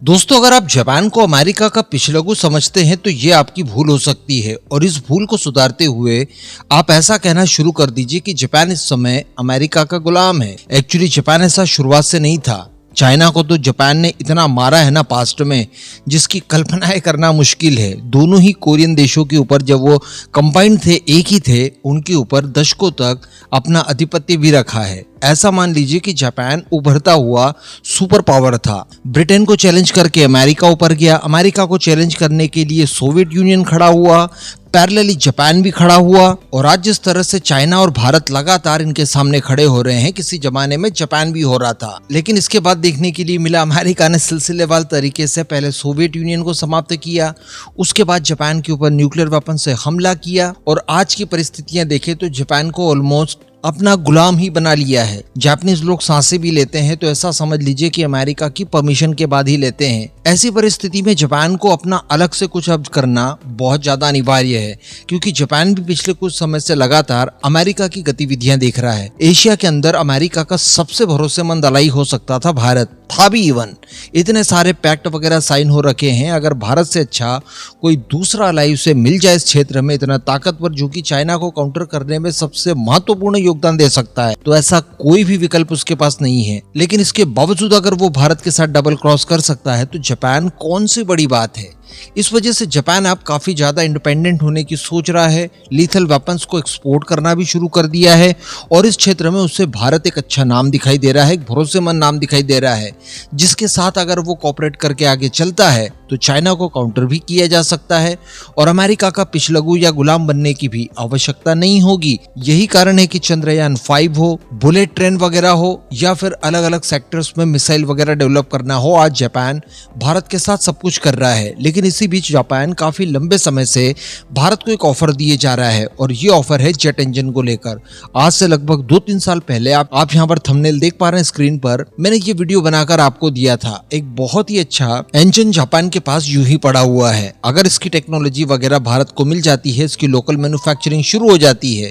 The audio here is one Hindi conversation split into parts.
दोस्तों, अगर आप जापान को अमेरिका का पिछलग्गू समझते हैं तो ये आपकी भूल हो सकती है और इस भूल को सुधारते हुए आप ऐसा कहना शुरू कर दीजिए कि जापान इस समय अमेरिका का गुलाम है। एक्चुअली जापान ऐसा शुरुआत से नहीं था। चाइना को तो जापान ने इतना मारा है ना पास्ट में, जिसकी कल्पनाएं करना मुश्किल है। दोनों ही कोरियन देशों के ऊपर जब वो कंबाइंड थे, एक ही थे, उनके ऊपर दशकों तक अपना आधिपत्य भी रखा है। ऐसा मान लीजिए कि जापान उभरता हुआ सुपर पावर था। ब्रिटेन को चैलेंज करके अमेरिका ऊपर गया, अमेरिका को चैलेंज करने के लिए सोवियत यूनियन खड़ा हुआ, पैरेलली जापान भी खड़ा हुआ। और आज जिस तरह से चाइना और भारत लगातार इनके सामने खड़े हो रहे हैं, किसी जमाने में जापान भी हो रहा था। लेकिन इसके बाद देखने के लिए मिला अमेरिका ने सिलसिलेवार तरीके से पहले सोवियत यूनियन को समाप्त किया, उसके बाद जापान के ऊपर न्यूक्लियर वेपन से हमला किया और आज की परिस्थितियां देखें तो जापान को ऑलमोस्ट अपना गुलाम ही बना लिया है। जापानीज लोग सांसें भी लेते हैं तो ऐसा समझ लीजिए कि अमेरिका की परमिशन के बाद ही लेते हैं। ऐसी परिस्थिति में जापान को अपना अलग से कुछ अब करना बहुत ज्यादा अनिवार्य है, क्योंकि जापान भी पिछले कुछ समय से लगातार अमेरिका की गतिविधियां देख रहा है। एशिया के अंदर अमेरिका का सबसे भरोसेमंद अलाई हो सकता था भारत, था भी। इवन इतने सारे पैक्ट वगैरह साइन हो रखे हैं, अगर भारत से अच्छा कोई दूसरा अलाई उसे मिल जाए इस क्षेत्र में, इतना ताकतवर जो कि चाइना को काउंटर करने में सबसे महत्वपूर्ण योगदान दे सकता है, तो ऐसा कोई भी विकल्प उसके पास नहीं है। लेकिन इसके बावजूद अगर वो भारत के साथ डबल क्रॉस कर सकता है तो जापान कौन सी बड़ी बात है। इस वजह से जापान अब काफी ज्यादा इंडिपेंडेंट होने की सोच रहा है, लीथल वेपन्स को एक्सपोर्ट करना भी शुरू कर दिया है और इस क्षेत्र में उससे भारत एक अच्छा नाम दिखाई दे रहा है, एक भरोसेमंद नाम दिखाई दे रहा है, जिसके साथ अगर वो कोऑपरेट करके आगे चलता है तो चाइना को काउंटर भी किया जा सकता है और अमेरिका का पिछलग्गू या गुलाम बनने की भी आवश्यकता नहीं होगी। यही कारण है कि चंद्रयान 5 हो, बुलेट ट्रेन वगैरह हो या फिर अलग अलग सेक्टर्स में मिसाइल वगैरह डेवलप करना हो, आज जापान भारत के साथ सब कुछ कर रहा है। लेकिन इसी बीच जापान काफी लंबे समय से भारत को एक ऑफर दिए जा रहा है और ये ऑफर है जेट इंजन को लेकर। आज से लगभग 2-3 साल पहले आप यहाँ पर थंबनेल देख पा रहे हैं स्क्रीन पर, मैंने ये वीडियो बनाकर आपको दिया था। एक बहुत ही अच्छा इंजन जापान के पास यूं ही पड़ा हुआ है। अगर इसकी टेक्नोलॉजी वगैरह भारत को मिल जाती है, इसकी लोकल मैन्युफैक्चरिंग शुरू हो जाती है,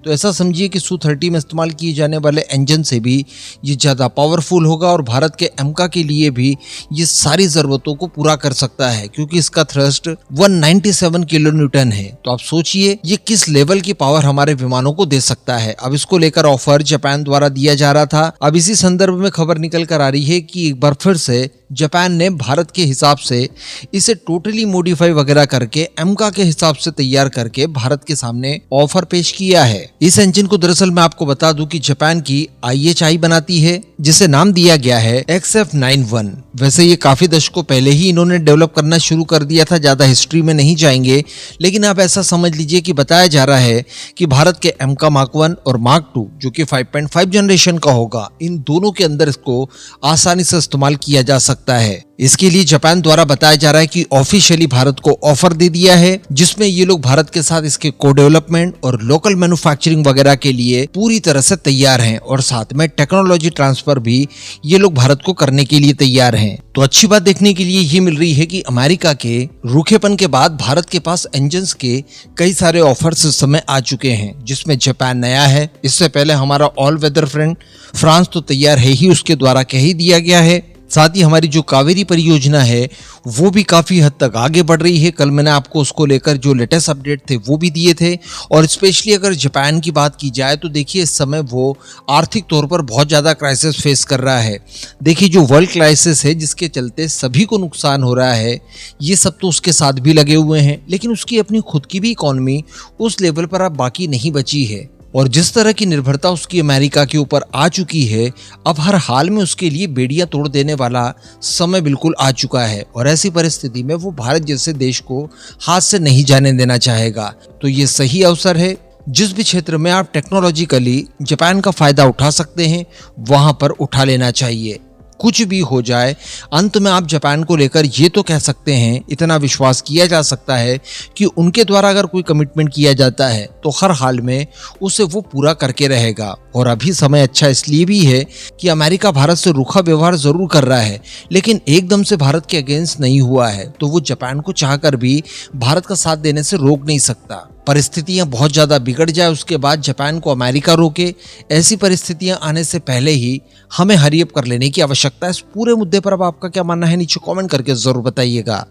तो ऐसा समझिए कि Su-30 में इस्तेमाल किए जाने वाले इंजन से भी ये ज़्यादा पावरफुल होगा और भारत के एमका के लिए भी ये सारी ज़रूरतों को पूरा कर सकता है, क्योंकि इसका थ्रस्ट 197 किलो न्यूटन है। तो आप सोचिए ये किस लेवल की पावर हमारे विमानों को दे सकता है। अब इसको लेकर ऑफर जापान द्वारा दिया जा रहा था। अब इसी संदर्भ में खबर निकल कर आ रही है कि एक बार फिर से जापान ने भारत के हिसाब से इसे टोटली मॉडिफाई वगैरह करके एमका के हिसाब से तैयार करके भारत के सामने ऑफर पेश किया है। इस इंजन को दरअसल मैं आपको बता दूं कि जापान की IHI बनाती है, जिसे नाम दिया गया है XF91। वैसे ये काफी दशकों पहले ही इन्होंने डेवलप करना शुरू कर दिया था, ज्यादा हिस्ट्री में नहीं जाएंगे, लेकिन आप ऐसा समझ लीजिए कि बताया जा रहा है कि भारत के एमका मार्क 1 और मार्क 2 जो कि 5.5 जनरेशन का होगा, इन दोनों के अंदर इसको आसानी से इस्तेमाल किया जा सकता है। इसके लिए जापान द्वारा बताया जा रहा है कि ऑफिशियली भारत को ऑफर दे दिया है, जिसमें ये लोग भारत के साथ इसके को डेवलपमेंट और लोकल मैन्युफैक्चरिंग वगैरह के लिए पूरी तरह से तैयार हैं और साथ में टेक्नोलॉजी ट्रांसफर भी ये लोग भारत को करने के लिए तैयार हैं। तो अच्छी बात देखने के लिए ये मिल रही है कि अमेरिका के रूखेपन के बाद भारत के पास इंजन्स के कई सारे ऑफर्स इस समय आ चुके हैं, जिसमें जापान नया है। इससे पहले हमारा ऑल वेदर फ्रेंड फ्रांस तो तैयार है ही, उसके द्वारा कह ही दिया गया है। साथ ही हमारी जो कावेरी परियोजना है वो भी काफी हद तक आगे बढ़ रही है। कल मैंने आपको उसको लेकर जो लेटेस्ट अपडेट थे वो भी दिए थे। और स्पेशली अगर जापान की बात की जाए तो देखिए इस समय वो आर्थिक तौर पर बहुत ज़्यादा क्राइसिस फेस कर रहा है। देखिए जो वर्ल्ड क्राइसिस है जिसके चलते सभी को नुकसान हो रहा है, ये सब तो उसके साथ भी लगे हुए हैं, लेकिन उसकी अपनी खुद की भी इकॉनमी उस लेवल पर अब बाकी नहीं बची है। और जिस तरह की निर्भरता उसकी अमेरिका के ऊपर आ चुकी है, अब हर हाल में उसके लिए बेड़ियां तोड़ देने वाला समय बिल्कुल आ चुका है और ऐसी परिस्थिति में वो भारत जैसे देश को हाथ से नहीं जाने देना चाहेगा। तो ये सही अवसर है, जिस भी क्षेत्र में आप टेक्नोलॉजिकली जापान का फायदा उठा सकते हैं वहां पर उठा लेना चाहिए। कुछ भी हो जाए, अंत में आप जापान को लेकर ये तो कह सकते हैं, इतना विश्वास किया जा सकता है कि उनके द्वारा अगर कोई कमिटमेंट किया जाता है तो हर हाल में उसे वो पूरा करके रहेगा। और अभी समय अच्छा इसलिए भी है कि अमेरिका भारत से रूखा व्यवहार जरूर कर रहा है, लेकिन एकदम से भारत के अगेंस्ट नहीं हुआ है, तो वो जापान को चाहकर भी भारत का साथ देने से रोक नहीं सकता। परिस्थितियां बहुत ज़्यादा बिगड़ जाए उसके बाद जापान को अमेरिका रोके, ऐसी परिस्थितियां आने से पहले ही हमें हरी अप कर लेने की आवश्यकता है। इस पूरे मुद्दे पर अब आपका क्या मानना है नीचे कमेंट करके ज़रूर बताइएगा।